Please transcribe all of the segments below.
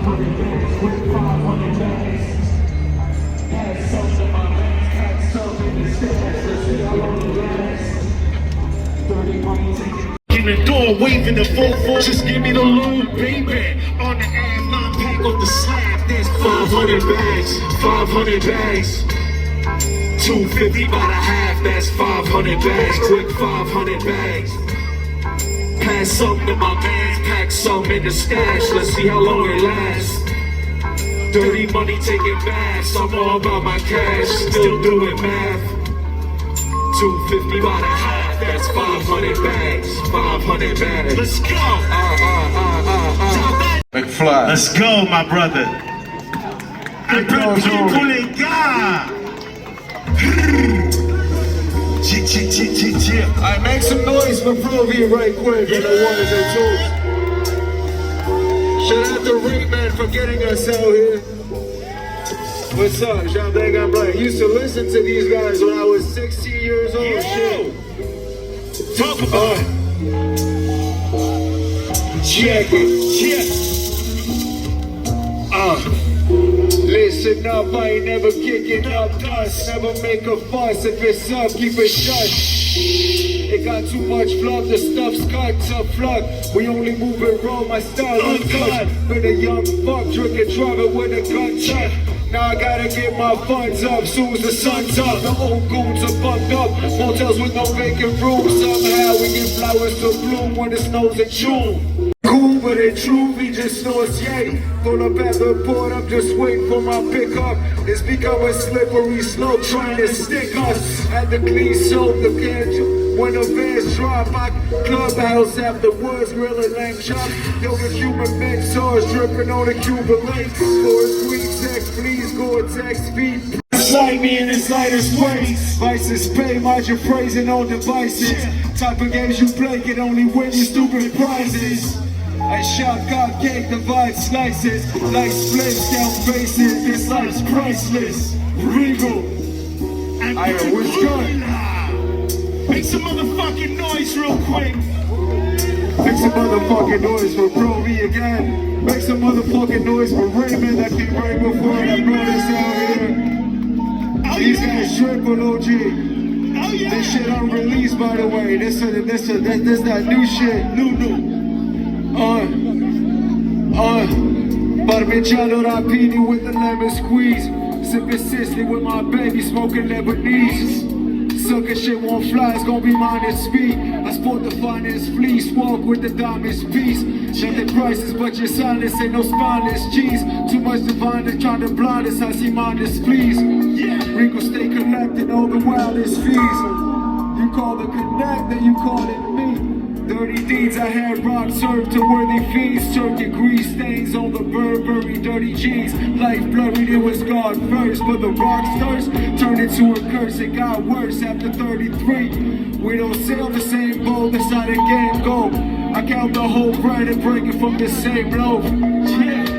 500 bags, with 500 bags. Had some in my bags, had some in the stash. Let's see how long it lasts. 30 money ticket. In the door, waving the full, just give me the loot, baby. On the ass, not pack off the slab. There's 500 bags, 500 bags. 250 by the half, that's 500 bags. Quick 500 bags. Pass some to my mans, pack some in the stash. Let's see how long it lasts. Dirty money taking baths, I'm all about my cash. Still doing math. 250 by the half, that's 500 bags. 500 bags. Let's go. McFly. Let's go, my brother. Un peu de prix pour les gars. Alright, make some noise for Pro-V right quick for the ones and twos. Shout out to Ringman for getting us out here. What's up, Jardins Gamelin? Used to listen to these guys when I was 16 years old. Yeah. Shit. Talk about it. Check it. Listen up, I ain't never kicking up dust. Never make a fuss. If it's up, keep it shut. It got too much fluff, the stuff's cut to flood. We only move it raw, my style uncut. Been a young fuck, drinking, driving with a gun tuck. Now I gotta get my funds up, soon as the sun's up. The old goons are bugged up, motels with no vacant rooms. Somehow we get flowers to bloom when it snows in June. Cool, but in truth, he just knows yay. Pull up at the port, I'm just waiting for my pickup. It's becoming slippery slope, trying to stick us. At the clean soap, the can. When the vans drop, my clubhouse afterwards, grilling lamb chops. Yoga Cuban mentors dripping on the Cuban lake. For a sweet text, please Gore-Tex feet. Slide me in the slightest way. Vices pay, mind your praising on devices. Type of games you play can only win you stupid prizes. I shout God cake, divide slices. Like splits, down faces, this life's priceless. Regal. I know what's good. Make some motherfucking noise real quick. Make some motherfucking noise for Pro-V again. Make some motherfucking noise for Raymond that came right before that brought us out here. These guys triple OG. This shit unreleased, by the way. This that new shit. New. Parmigiano rapini with the lemon squeeze. Sipping Sicily with my baby, smoking Lebanese. Sucker shit won't fly, it's gonna be mine and speed. I sport the finest fleece, walk with the diamond's piece. Nothing prices but your silence, ain't no spineless cheese. Too much divine to try to blind us, I see mine displeased. Rico stay collecting all the wildest fees. You call the connect, then you call it me. Dirty deeds, I had rock served to worthy feasts. Turkey grease stains on the Burberry dirty jeans. Life blurry, it was God first. But the rock's thirst turned into a curse. It got worse after 33. We don't sail the same boat, that's how the game go. I count the whole bread and break it from the same loaf.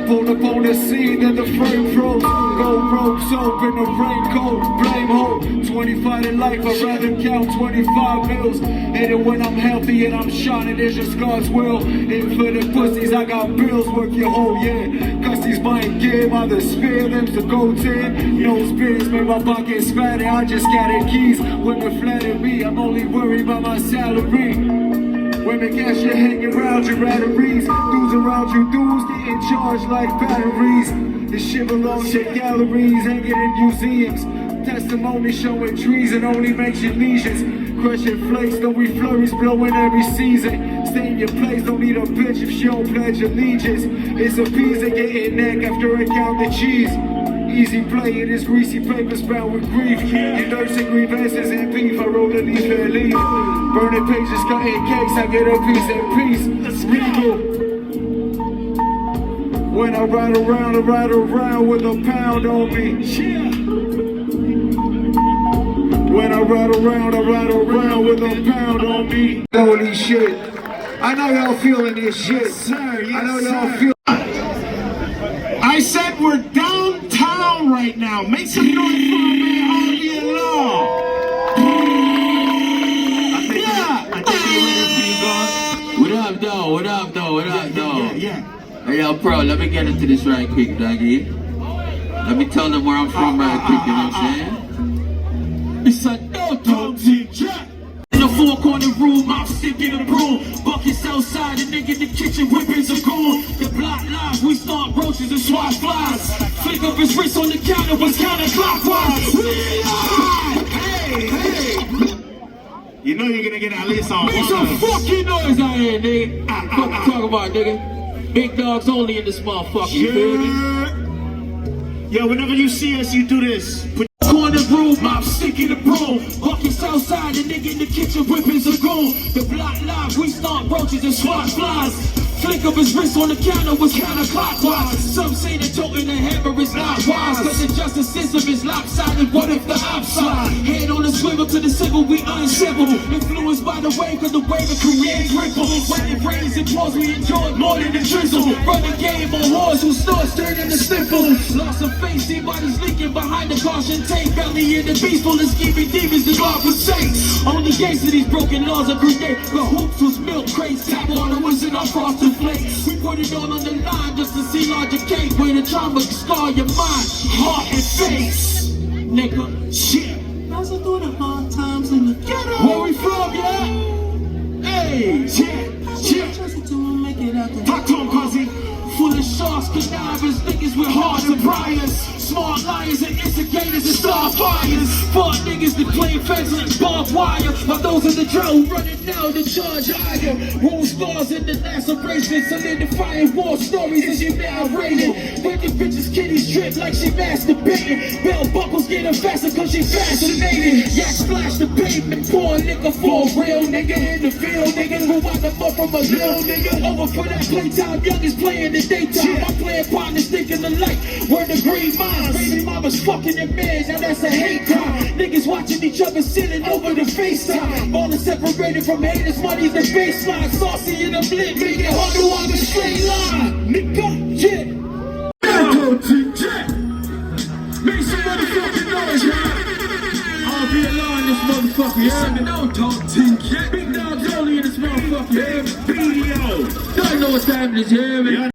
Pulled up on the scene and the frame froze. Gold ropes open, a raincoat, blame hope. 25 in life, I'd rather count 25 mils. And then when I'm healthy and I'm shining, it's just God's will. And for the pussies, I got bills, work your whole year. Cause these buying gear by the spear, them's the gold tier. No spirits make my pockets fatter, I just got keys. Women flatter me, I'm only worried about my salary. Women cash you hanging around your batteries. Dudes around you, dudes getting charged like batteries. This shit belongs to galleries, hanging in museums. Testimony showing trees, it only makes you lesions. Crushing flakes, don't we flourish, blowing every season. Stay in your place, don't need a bitch if she don't pledge allegiance. It's a piece of getting neck after I count the cheese. Easy play, it is greasy paper bound with grief. Your nursing grievances and beef, I roll a leaf and leave. Burning pages, cutting cakes, I get a piece and peace. Let's go. When I ride around with a pound on me. When I ride around with a pound on me. Holy shit. I know y'all feeling this shit. Yes, sir. Yes, I know y'all sir. feel. I said we're downtown right now. Make some noise for my RVLR. What up, though? Yeah. Hey, yo, bro, let me get into this right quick, doggy. Let me tell them where I'm from right quick, you know what I'm saying? It's a no-talk teacher. In a four-corner room, I'm sticking a broom. Buckets outside, the nigga in the kitchen whipping a goon. The block live, we start roaches and swat flies. Flick up his wrist on the counter, was counterclockwise. Hey, hey. You know you're gonna get at least on Make some fucking noise out here, nigga. Fuck you talking about, nigga. Big dogs only in this motherfucker, you feel me? Yo, whenever you see us, you do this. Corner room, I'm sticking the broom. Buckets outside, the nigga in the kitchen whipping a goon. The block live, we start roaches and swat flies. Flick of his wrist on the counter was counterclockwise. Some say that toting the hammer is not wise, cause the justice system is lopsided. What if the upside? Head on the swivel to the civil, we uncivil. Influenced by the wave, cause the wave of careers ripple. When it rains and pours, we enjoy more than the drizzle. Run the game on horse who starts turning the sniffle. Lost some face, see bodies leaking behind the caution tape. Belly in the beast full of scheming demons, the God forsake. Only gates of these broken laws every day. The hoops was milk crates, tap on the wizard, I crossed the flakes. We put it all on the line just to see larger cake. Where the trauma can scar your mind, heart and face. Nigga, shit. Those are through the hard times in the ghetto. Where we from, yeah? Hey, shit, shit. Talk to him, Quasi. Full of sharks, connivers, niggas with hearts and briars. Smart liars and instigators and starfires. Fuck niggas that play fence like barbed wire. But those in the drill running now to charge higher. Roll stars in the laceration, solidifying war stories as you narrated. Making bitches kitties drip like she masturbating. Bell buckles getting faster cause she fascinated. Yak splash the pavement, pour liquor for a real nigga in the field. Nigga who wind up from a little nigga. Over for that playtime, youngest playing the daytime. I'm playing partners thinking the light. We're the green minds. Baby mama's fucking your man, now that's a hate crime. Niggas watching each other sitting over the FaceTime. All is separated from haters, money's the baseline. Saucy in the blink, make it hard to walk a straight line. Nigga, yeah. Make some motherfucking noise, yeah. RVLR in this motherfucker, yeah. Big Dawgz Only in this motherfucker, yeah. BDO. Y'all know what's happening, yeah, man.